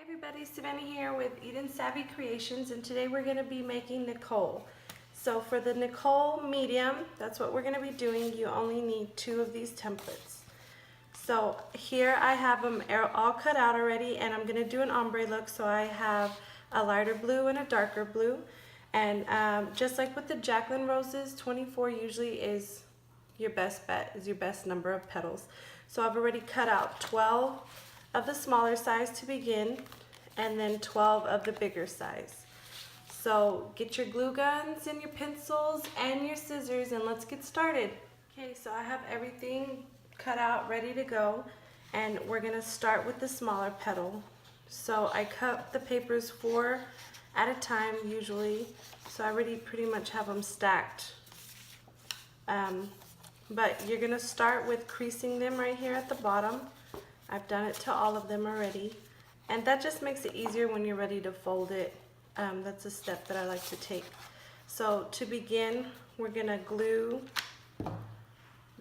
Everybody, Savannah here with EdensSavvyCreations, and today we're going to be making Nicole. So for the Nicole medium, that's what we're going to be doing. You only need 2 of these templates. So here I have them all cut out already, and I'm going to do an ombre look. So I have a lighter blue and a darker blue, and just like with the Jacqueline roses, 24 usually is your best bet, is your best number of petals. So I've already cut out 12 of the smaller size to begin, and then 12 of the bigger size. So get your glue guns and your pencils and your scissors, and let's get started. Okay, so I have everything cut out, ready to go, and we're gonna start with the smaller petal. So I cut the papers 4 at a time usually, so I already pretty much have them stacked. But you're gonna start with creasing them right here at the bottom. I've done it to all of them already, and that just makes it easier when you're ready to fold it. That's a step that I like to take. So to begin, we're gonna glue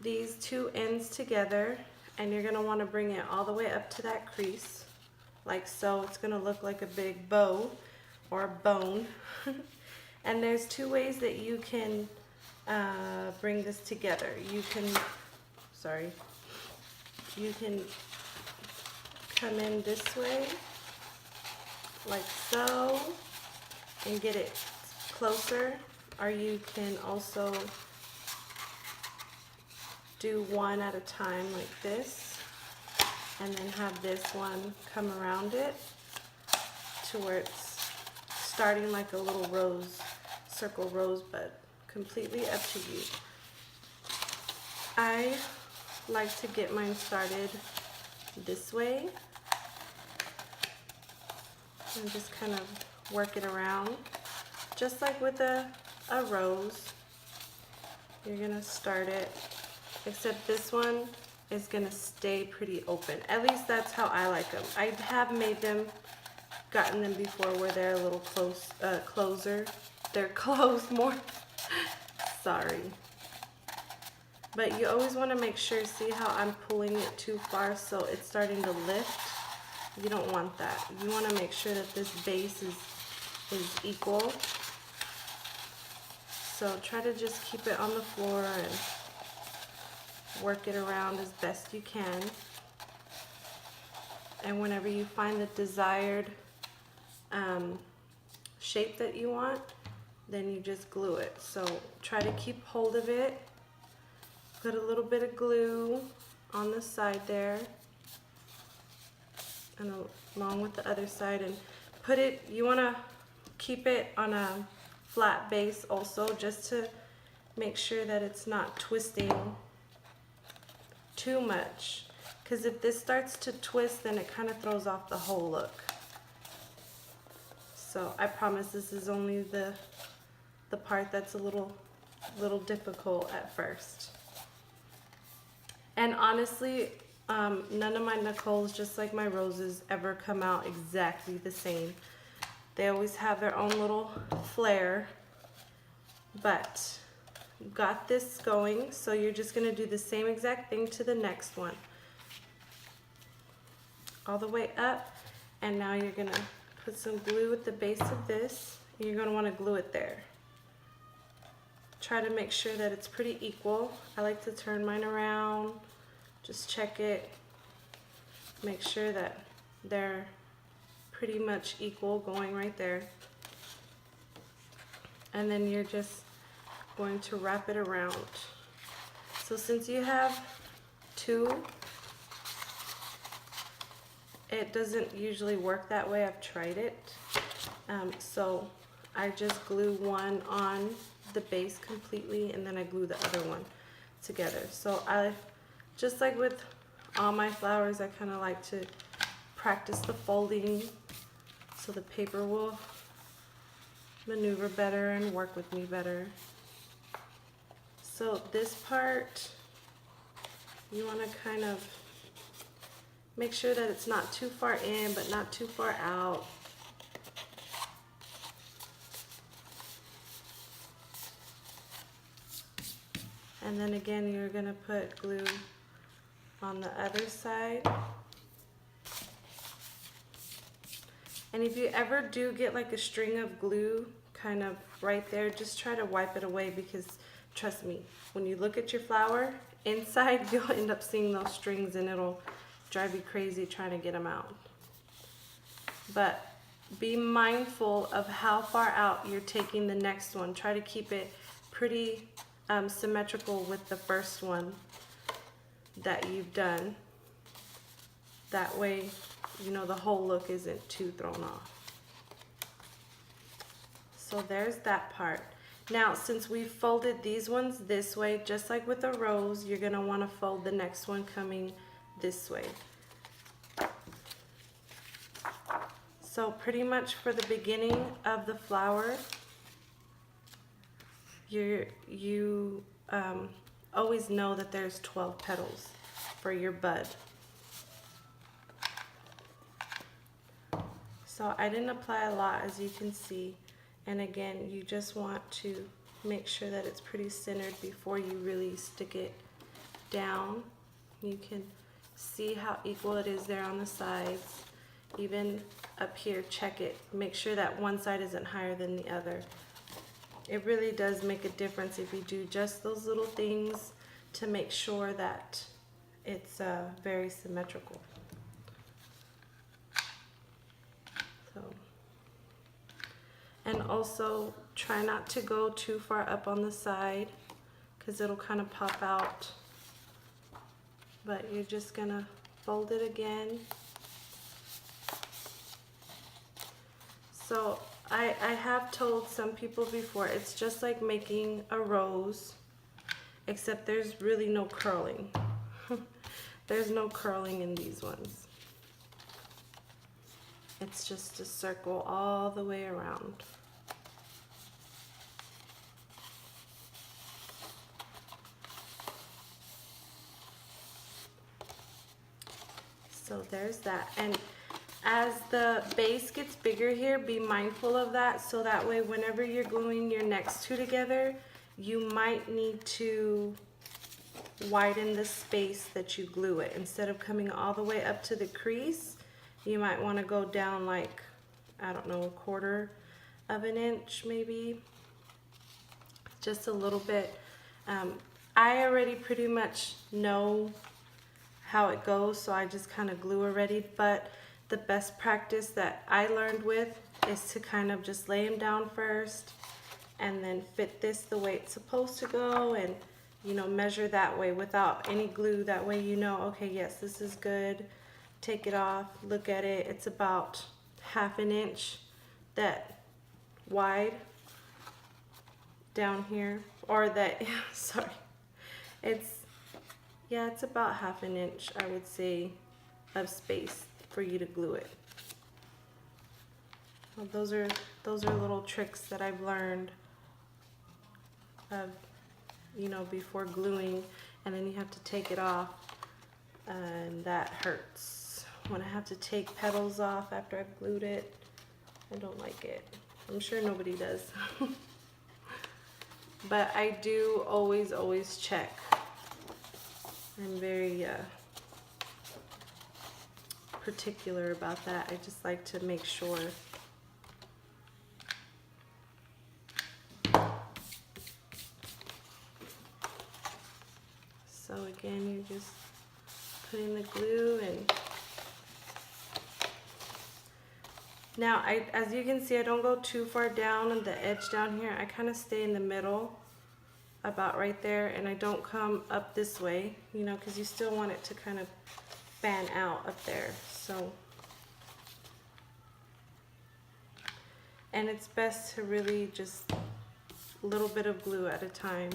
these 2 ends together, and you're gonna wanna bring it all the way up to that crease, like so. It's gonna look like a big bow or a bone. And there's 2 ways that you can bring this together. You can come in this way, like so, and get it closer, or you can also do one at a time like this, and then have this one come around it to where it's starting like a little rose, circle rosebud. Completely up to you. I like to get mine started this way and just kind of work it around, just like with a rose. You're gonna start it, except this one is gonna stay pretty open. At least that's how I like them. I have made them, gotten them before where they're a little closer. They're closed more. Sorry. But you always want to make sure, see how I'm pulling it too far so it's starting to lift? You don't want that. You want to make sure that this base is equal. So try to just keep it on the floor and work it around as best you can. And whenever you find the desired shape that you want, then you just glue it. So try to keep hold of it. Put a little bit of glue on the side there, and along with the other side, and put it, you want to keep it on a flat base also, just to make sure that it's not twisting too much, because if this starts to twist, then it kind of throws off the whole look. So I promise this is only the part that's a little difficult at first. And honestly, none of my Nicoles, just like my roses, ever come out exactly the same. They always have their own little flair. But got this going, so you're just gonna do the same exact thing to the next one. All the way up, and now you're gonna put some glue at the base of this. And you're gonna wanna glue it there. Try to make sure that it's pretty equal. I like to turn mine around, just check it, make sure that they're pretty much equal going right there. And then you're just going to wrap it around. So since you have 2, it doesn't usually work that way. I've tried it. So I just glue one on the base completely, and then I glue the other one together. So I, just like with all my flowers, I kind of like to practice the folding so the paper will maneuver better and work with me better. So this part, you want to kind of make sure that it's not too far in but not too far out. And then again, you're going to put glue on the other side. And if you ever do get like a string of glue kind of right there, just try to wipe it away, because trust me, when you look at your flower inside, you'll end up seeing those strings and it'll drive you crazy trying to get them out. But be mindful of how far out you're taking the next one. Try to keep it pretty symmetrical with the first one that you've done. That way, you know, the whole look isn't too thrown off. So there's that part. Now, since we've folded these ones this way, just like with a rose, you're gonna wanna fold the next one coming this way. So pretty much for the beginning of the flower, you always know that there's 12 petals for your bud. So I didn't apply a lot, as you can see. And again, you just want to make sure that it's pretty centered before you really stick it down. You can see how equal it is there on the sides. Even up here, check it. Make sure that one side isn't higher than the other. It really does make a difference if you do just those little things to make sure that it's very symmetrical. So, and also try not to go too far up on the side, because it'll kind of pop out. But you're just gonna fold it again. So I have told some people before, it's just like making a rose, except there's really no curling. There's no curling in these ones. It's just a circle all the way around. So there's that. And as the base gets bigger here, be mindful of that, so that way whenever you're gluing your next two together, you might need to widen the space that you glue it. Instead of coming all the way up to the crease, you might want to go down like, I don't know, 1/4 of an inch maybe, just a little bit. I already pretty much know how it goes, so I just kind of glue already, but the best practice that I learned with is to kind of just lay them down first and then fit this the way it's supposed to go, and you know, measure that way without any glue. That way you know, okay, yes, this is good. Take it off, look at it. It's about 1/2 inch that wide down here, or that, sorry, it's about 1/2 inch, I would say, of space for you to glue it. Well, those are little tricks that I've learned of, you know, before gluing, and then you have to take it off, and that hurts. When I have to take petals off after I've glued it, I don't like it. I'm sure nobody does. But I do always check. I'm very particular about that. I just like to make sure. So again, you're just putting the glue in. Now, as you can see, I don't go too far down on the edge down here. I kind of stay in the middle, about right there, and I don't come up this way, you know, because you still want it to kind of fan out up there. So, and it's best to really just a little bit of glue at a time.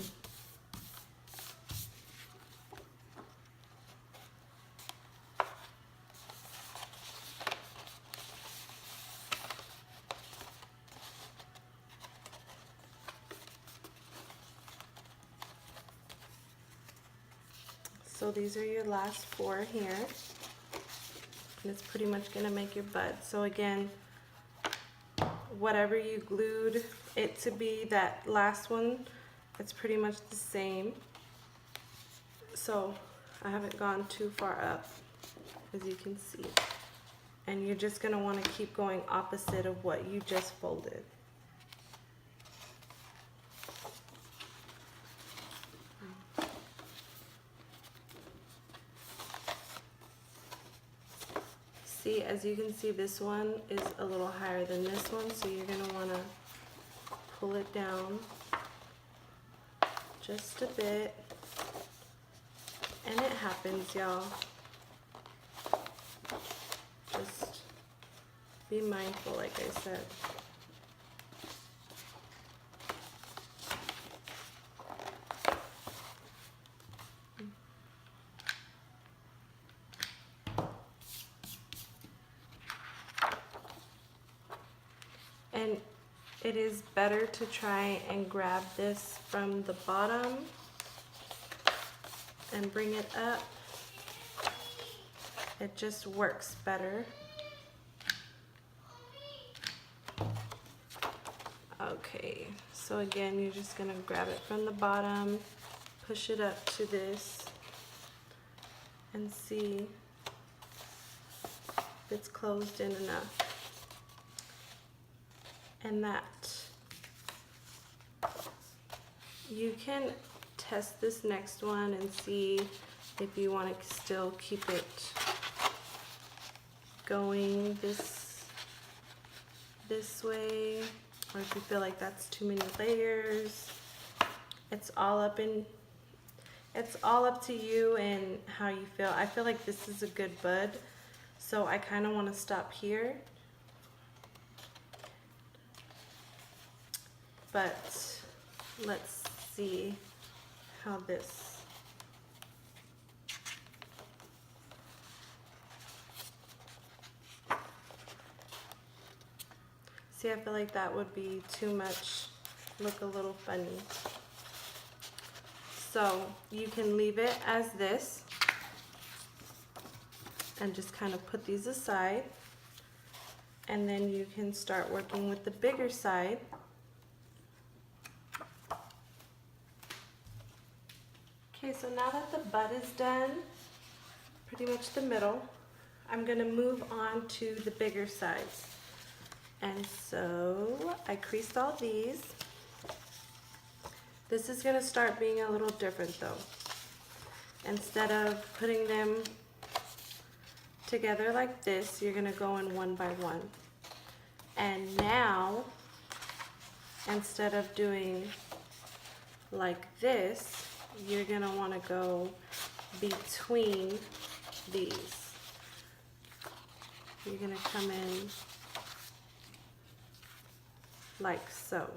So these are your last 4 here, and it's pretty much gonna make your bud. So again, whatever you glued it to be, that last one, it's pretty much the same. So I haven't gone too far up, as you can see. And you're just going to want to keep going opposite of what you just folded. See, as you can see, this one is a little higher than this one, so you're going to want to pull it down just a bit. And it happens, y'all. Just be mindful, like I said. And it is better to try and grab this from the bottom and bring it up. It just works better. Okay, so again, you're just gonna grab it from the bottom, push it up to this, and see if it's closed in enough. And that. You can test this next one and see if you want to still keep it going this way, or if you feel like that's too many layers. It's all up to you and how you feel. I feel like this is a good bud, so I kind of want to stop here. But let's see how this. See, I feel like that would be too much, look a little funny. So you can leave it as this and just kind of put these aside. And then you can start working with the bigger side. Okay, so now that the bud is done, pretty much the middle, I'm gonna move on to the bigger sides. And so I creased all these. This is gonna start being a little different though. Instead of putting them together like this, you're gonna go in one by one. And now, instead of doing like this, you're gonna wanna go between these. You're gonna come in like so.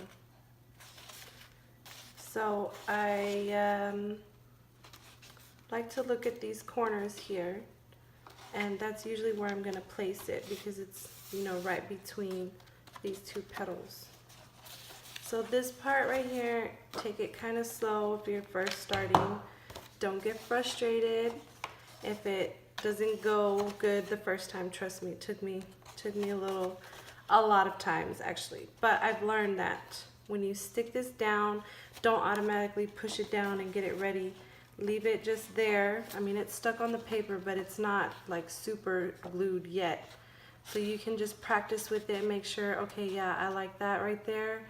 So I like to look at these corners here, and that's usually where I'm gonna place it because it's, you know, right between these two petals. So this part right here, take it kind of slow if you're first starting. Don't get frustrated if it doesn't go good the first time. Trust me, it took me a lot of times actually. But I've learned that when you stick this down, don't automatically push it down and get it ready. Leave it just there. I mean, it's stuck on the paper, but it's not like super glued yet. So you can just practice with it, make sure, okay, yeah, I like that right there.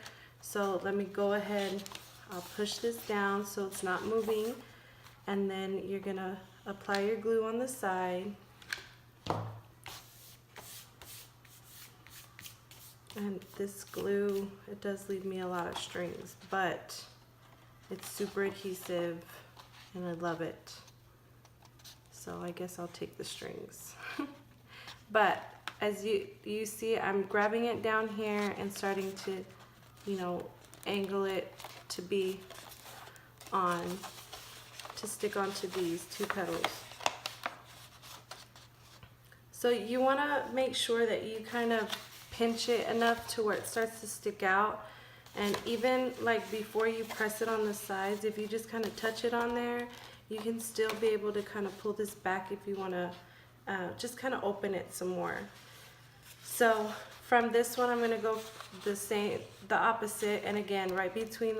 So let me go ahead, I'll push this down so it's not moving, and then you're gonna apply your glue on the side. And this glue, it does leave me a lot of strings, but it's super adhesive and I love it. So I guess I'll take the strings. But as you see, I'm grabbing it down here and starting to, you know, angle it to be on, to stick onto these two petals. So you want to make sure that you kind of pinch it enough to where it starts to stick out. And even like before you press it on the sides, if you just kind of touch it on there, you can still be able to kind of pull this back if you want to just kind of open it some more. So from this one, I'm going to go the opposite, and again, right between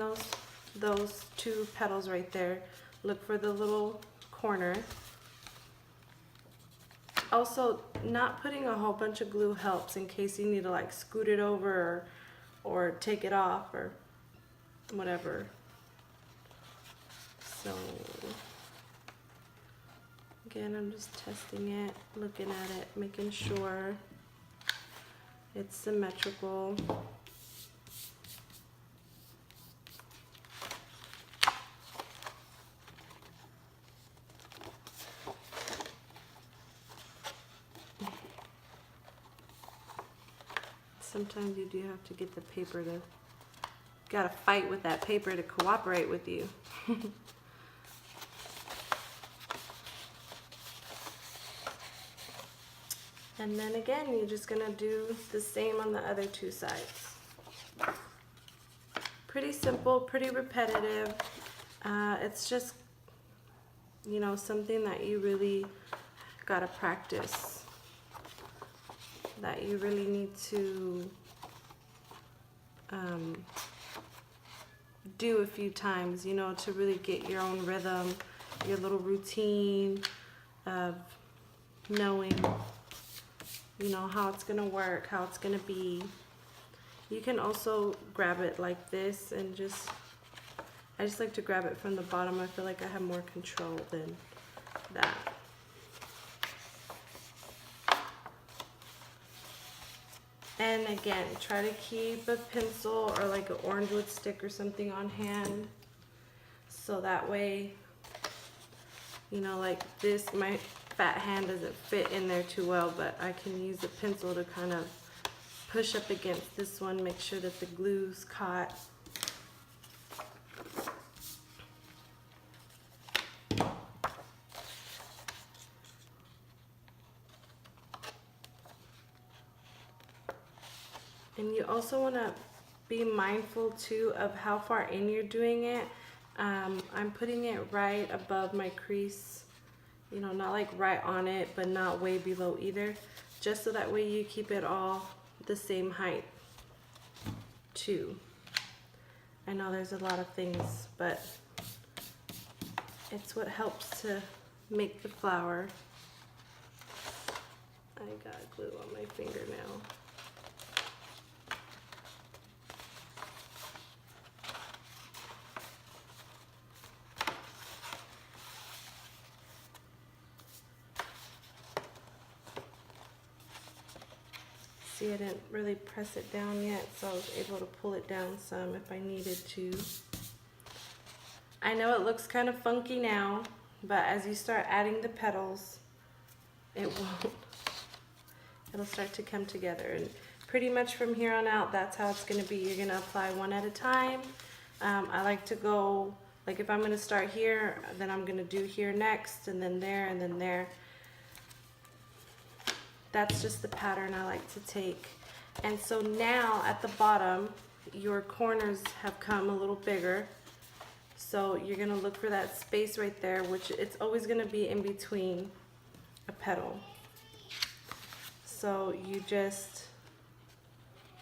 those two petals right there, look for the little corner. Also, not putting a whole bunch of glue helps in case you need to like scoot it over or take it off or whatever. So again, I'm just testing it, looking at it, making sure it's symmetrical. Sometimes you do have to get the paper to, gotta fight with that paper to cooperate with you. And then again, you're just gonna do the same on the other two sides. Pretty simple, pretty repetitive. It's just, you know, something that you really gotta practice, that you really need to do a few times, you know, to really get your own rhythm, your little routine of knowing, you know, how it's gonna work, how it's gonna be. You can also grab it like this and just, I just like to grab it from the bottom. I feel like I have more control than that. And again, try to keep a pencil or like an orange wood stick or something on hand, so that way, you know, like this, my fat hand doesn't fit in there too well, but I can use a pencil to kind of push up against this one, make sure that the glue's caught. And you also want to be mindful too of how far in you're doing it. I'm putting it right above my crease, you know, not like right on it, but not way below either, just so that way you keep it all the same height too. I know there's a lot of things, but it's what helps to make the flower. I got glue on my finger now. See, I didn't really press it down yet, so I was able to pull it down some if I needed to. I know it looks kind of funky now, but as you start adding the petals, it won't. It'll start to come together, and pretty much from here on out, that's how it's gonna be. You're gonna apply one at a time. I like to go, like if I'm gonna start here, then I'm gonna do here next, and then there, and then there. That's just the pattern I like to take. And so now at the bottom, your corners have come a little bigger. So you're gonna look for that space right there, which it's always gonna be in between a petal. So you just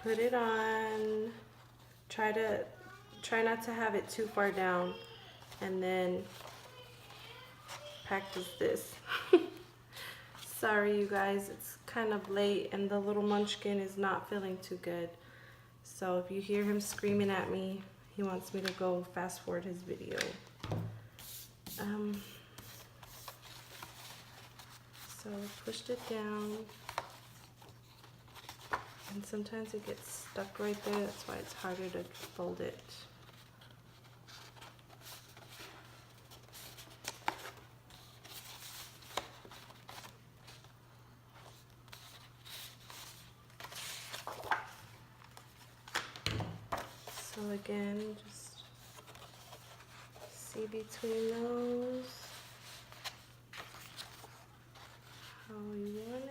put it on, try not to have it too far down, and then practice this. Sorry you guys, it's kind of late and the little munchkin is not feeling too good. So if you hear him screaming at me, he wants me to go fast forward his video. So pushed it down, and sometimes it gets stuck right there, that's why it's harder to fold it. So again, just see between those how you want it.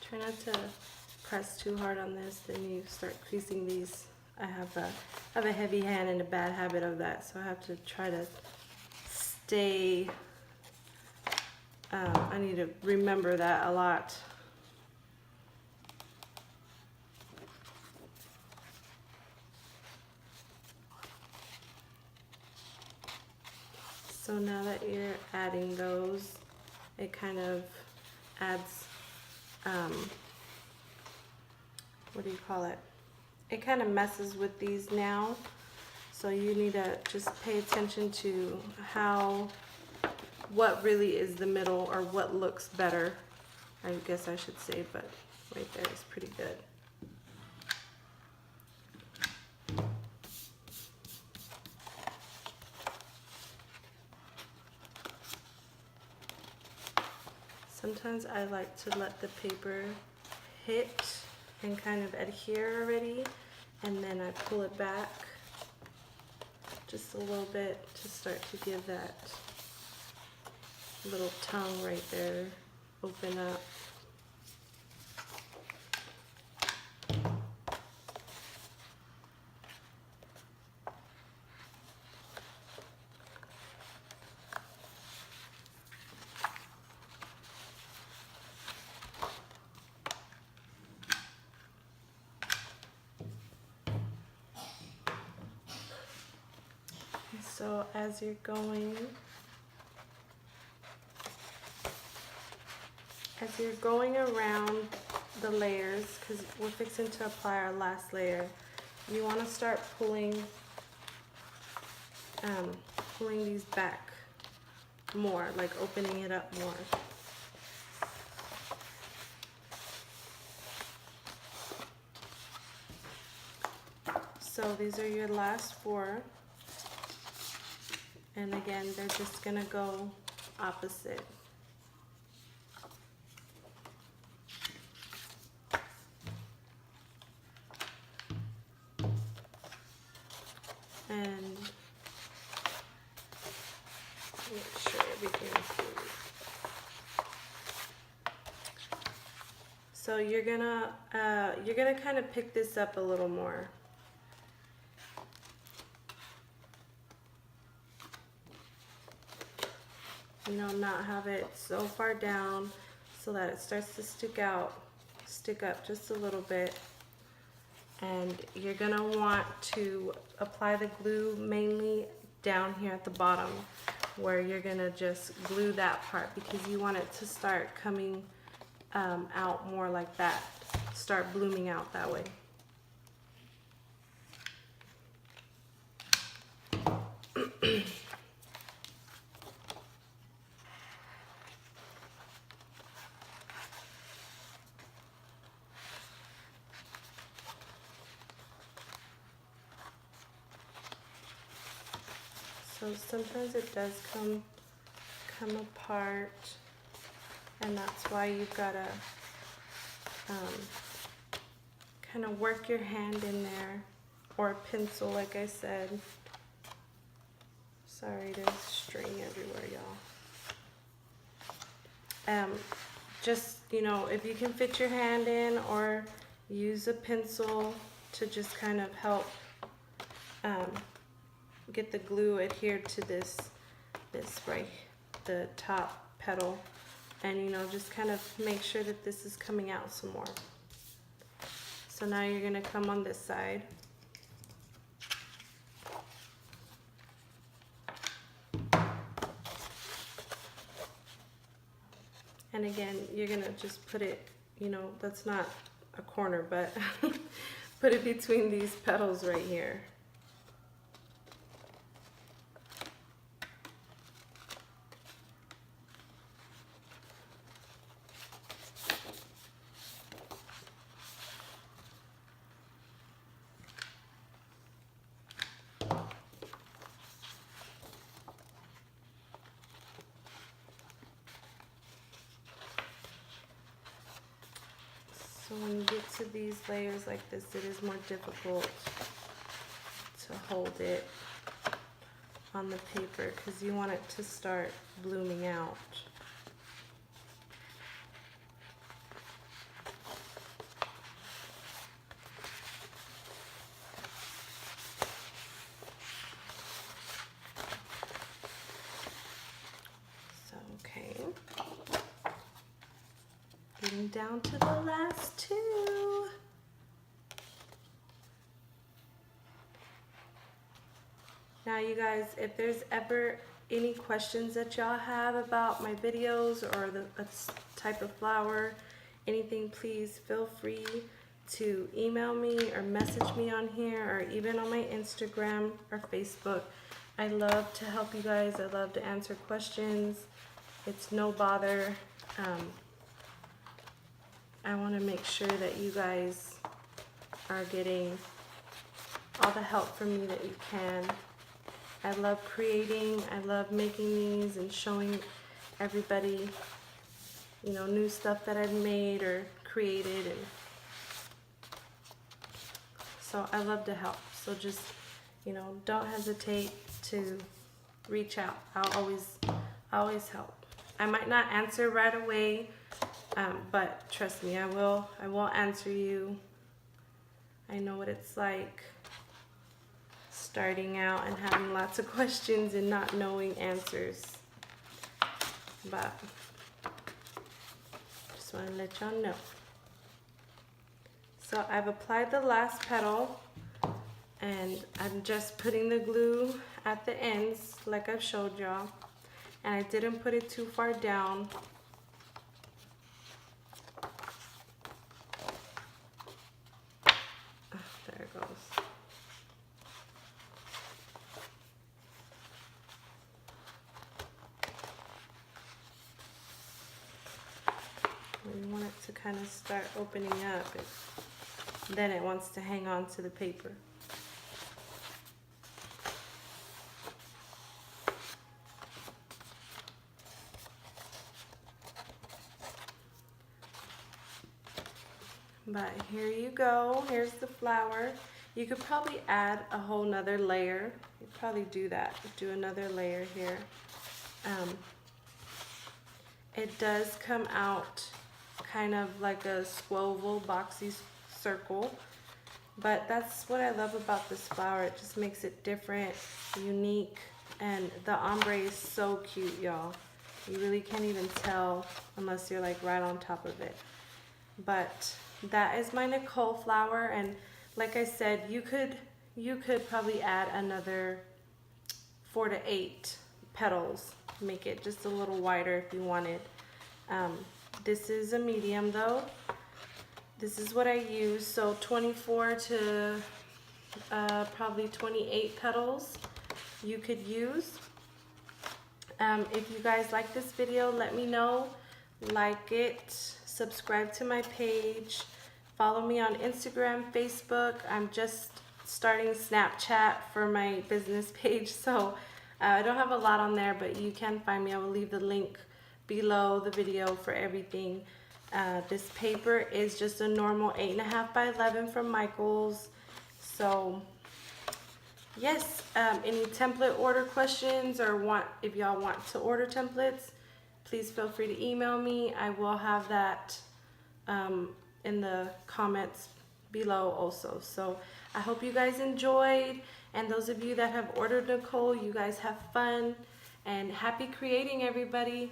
Try not to press too hard on this, then you start creasing these I have a heavy hand and a bad habit of that, so I have to try to stay. I need to remember that a lot. So now that you're adding those, it kind of adds, what do you call it? It kind of messes with these now. So you need to just pay attention to what really is the middle, or what looks better, I guess I should say, but right there is pretty good. Sometimes I like to let the paper hit and kind of adhere already, and then I pull it back just a little bit to start to give that little tongue right there open up. So as you're going around the layers, because we're fixing to apply our last layer, you want to start pulling these back more, like opening it up more. So these are your last 4. And again, they're just gonna go opposite. And make sure everything's good. So you're gonna kind of pick this up a little more. You know, not have it so far down so that it starts to stick up just a little bit. And you're gonna want to apply the glue mainly down here at the bottom, where you're gonna just glue that part, because you want it to start coming out more like that, start blooming out that way. So sometimes it does come apart, and that's why you've got to kind of work your hand in there, or a pencil, like I said. Sorry, there's string everywhere, y'all. Just, you know, if you can fit your hand in, or use a pencil to just kind of help get the glue adhered to this right, the top petal, and you know, just kind of make sure that this is coming out some more. So now you're gonna come on this side. And again, you're gonna just put it, you know, that's not a corner, but put it between these petals right here. So when you get to these layers like this, it is more difficult to hold it on the paper, because you want it to start blooming out. Getting down to the last two. Now you guys, if there's ever any questions that y'all have about my videos or the type of flower, anything, please feel free to email me or message me on here or even on my Instagram or Facebook. I love to help you guys. I love to answer questions. It's no bother. I want to make sure that you guys are getting all the help from me that you can. I love creating, I love making these and showing everybody, you know, new stuff that I've made or created, and so I love to help. So just, you know, don't hesitate to reach out. I'll always help. I might not answer right away, but trust me, I will answer you. I know what it's like starting out and having lots of questions and not knowing answers, but just want to let y'all know. So I've applied the last petal and I'm just putting the glue at the ends like I've showed y'all, and I didn't put it too far down. There it goes. When you want it to kind of start opening up, then it wants to hang on to the paper. But here you go. Here's the flower. You could probably add a whole nother layer. You'd probably do that. Do another layer here. It does come out kind of like a squoval, boxy circle. But that's what I love about this flower. It just makes it different, unique, and the ombre is so cute, y'all. You really can't even tell unless you're like right on top of it. But that is my Nicole flower, and like I said, you could probably add another 4 to 8 petals, make it just a little wider if you wanted. This is a medium though. This is what I use, so 24 to probably 28 petals you could use. If you guys like this video, let me know. Like it, subscribe to my page, follow me on Instagram, Facebook. I'm just starting Snapchat for my business page, so I don't have a lot on there, but you can find me. I will leave the link below the video for everything. This paper is just a normal 8.5 by 11 from Michael's. So yes, any template order questions, or if y'all want to order templates, please feel free to email me. I will have that in the comments below also. So I hope you guys enjoyed, and those of you that have ordered Nicole, you guys have fun, and happy creating, everybody.